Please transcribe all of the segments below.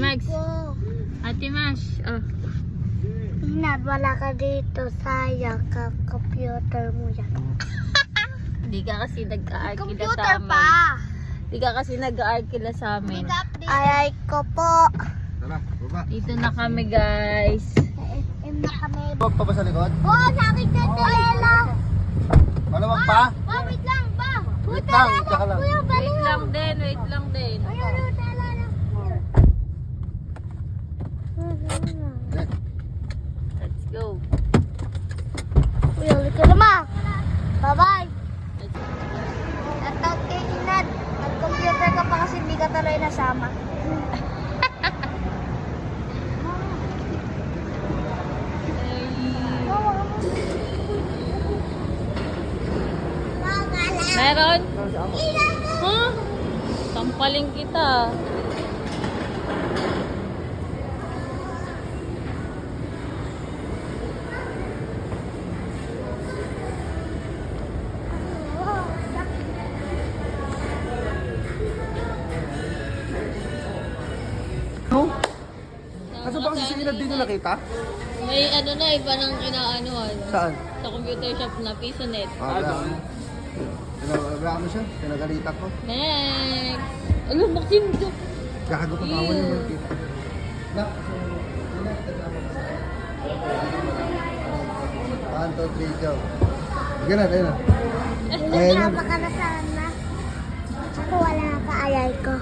Max. Ate Mash. Oh. Inad, wala ka dito. Sayang ka. Computer mo yan. Hindi ka kasi nag-aarkila sa Computer amin. pa. Hindi ka kasi nag-aarkila sa amin. Ay, ko po. Tara, baba. Dito na kami, guys. SM na kami. Huwag pa ba sa likod? Oh, sakit na talela. Malamang pa? Wait lang ba? Wait lang, tsaka lang. Kuya, Wait lang din, wait lang din. Ayun, talela. Let's go. Kuya, ulit ka naman. Bye-bye. Shoutout kay Inad. Nag-computer ka pa kasi hindi ka tuloy nasama. Meron? Huh? Tampaling kita. No? Asa ba kasi sinilad dito nakita? May ano na, iba nang inaanoan. Saan? Sa computer shop na piso net. Wala mo siya, pinagalitan ko. Next! Ano, Maxim? Gago pa bawal yung market. Nak, one, two, three, go. Sige na, tayo na. Ayan na. Kasama ka na sana. Ako wala ka, ayay ko.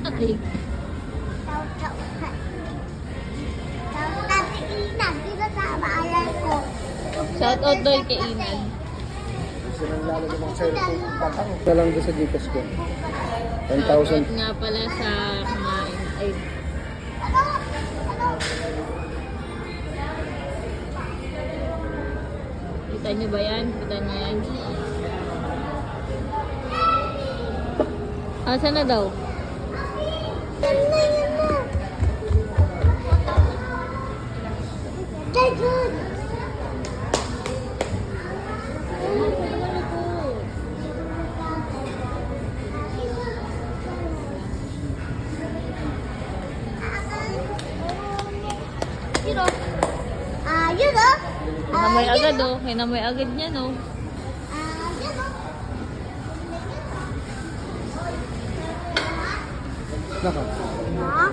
Okay. Dati Inad, di kasama ayay ko. Shout out doon kay Inan. Gusto nang lalagyan ng cellphone. Patang. Ito lang doon sa Gcash ko. Shout out 10,000. nga pala sa kumain. Ay, kita nyo ba yan? Kita nyo yan? Asa na daw? Jason! Sino? Yun o. Hinamoy agad oh. Hinamoy agad niya no. Yun o. Naka. Ha?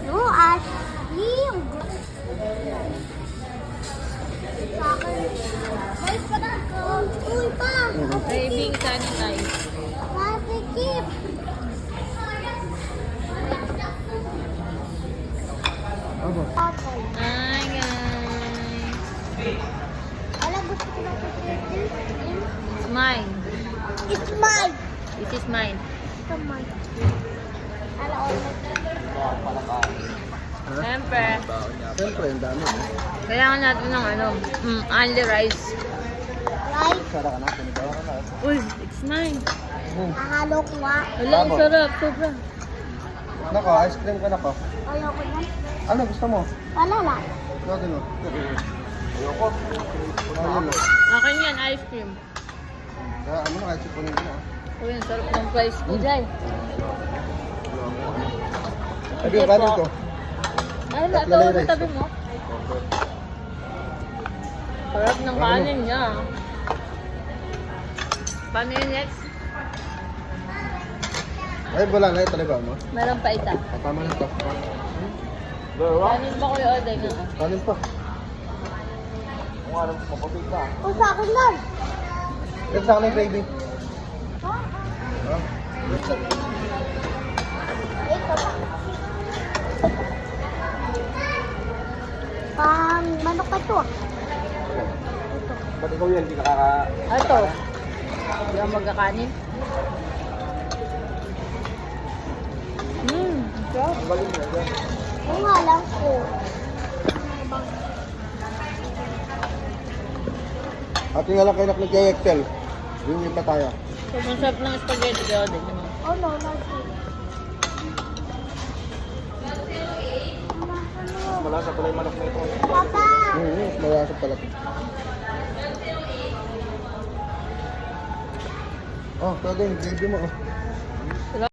No, Ashley. Sa akin. Balik pa na. Uy pa. Craving sanitize. Masikip. Aba. Okay. Hi guys. Alam, gusto ko na ito. It's mine. It's mine. This is mine. Ito mine. Alam ko. Siyempre. Siyempre, ang dami. Kailangan natin ng ano, only rice. Right? Sara ka na, pinigawa ka na. Uy, it's mine. Nahalo ko nga. Wala, ang sarap. Sobra. Nako, ice cream ka nako. Ayoko na. Ano gusto mo? Wala lang. Natin o. Ayoko. Ayun o. Akin yan, ice cream. Kaya ano na, kahit sipunin mo. Uy, ang sarap ng price ko, Jai. Sabi yung kanin ko. Ay, ito, tabi mo. Sarap ng kanin niya. Paano yung next? Ay, wala na, talaga mo. Meron pa isa. Tama na ito. Kanin ba ko yung order nga? Kanin pa. Kung alam, kapatid ka. O, sa akin lang. Yan sa akin, baby. Ito pa. Pang manok pa ito. Ba't ikaw yan, hindi ka kaka... Ito. Hindi ako magkakanin. Ang galing na yan. Oo nga lang ko. Ate nga lang kayo nag-excel. Hindi pa tayo. Sobrang sarap ng spaghetti ko din. Oh no, not Malasa pala yung manok na ito. Papa! Malasa pala. Oh, pwede. Baby mo. Oh.